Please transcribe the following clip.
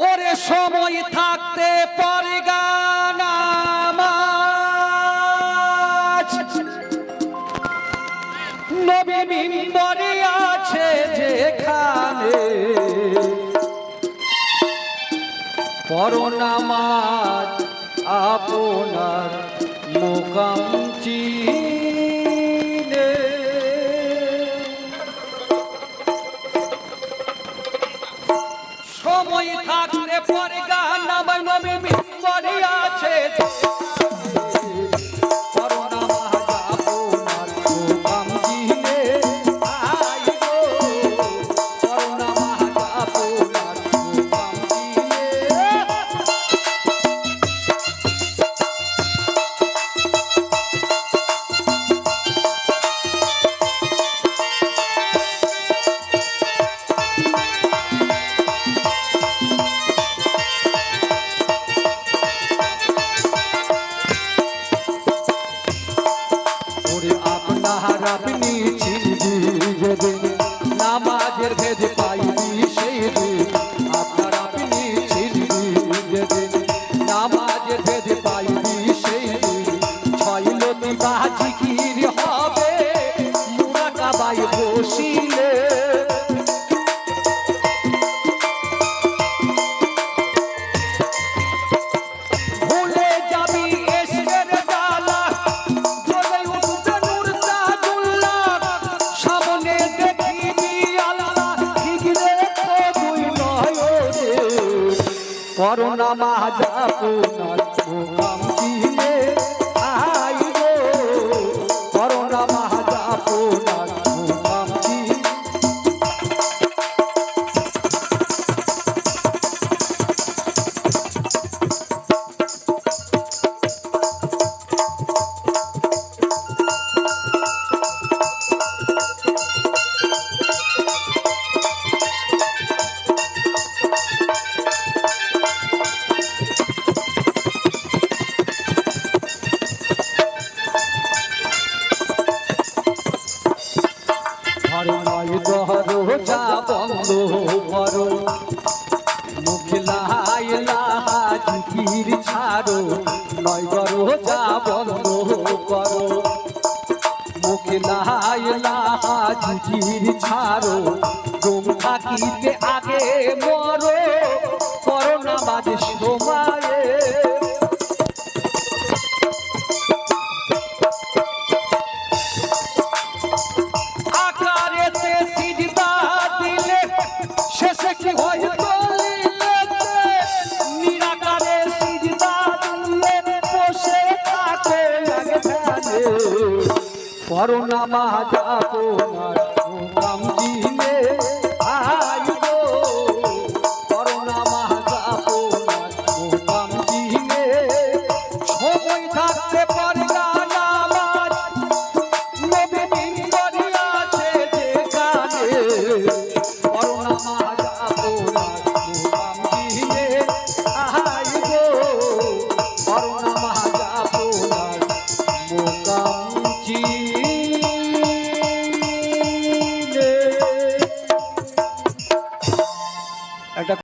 ওরে সময় থাকতে পরে গানামাজ নবী মিম্বরে আছে যেখানে পড়ো নামাজ আপনার মুকাম চিনে। সময় থাকতে পরে গানামাজ নবী মিম্বরে আছে আপনি চিনবি যেদিন নামাজের ভেদ পাইবি সেই দিন আপনার আপনি চিনবি যেদিন নামাজের ভেদ পাইবি সেই দিন ছয় লতি বা জিকির হবে মুরাকাবায় বসিলে পড়ো নামাজ আপনার মুকাম চিনে আইবো পড়ো নামাজ আপনার মুকাম চিনে। দরজা বন্ধ করো মুখে লা ইলাহা জিকির ছাড়ো নয় দরজা বন্ধ করো মুখে লা ইলাহা জিকির ছাড়ো দম থাকিতে আগে মরো করো নামাজ সময়ে পড়ো নামাজ আপনার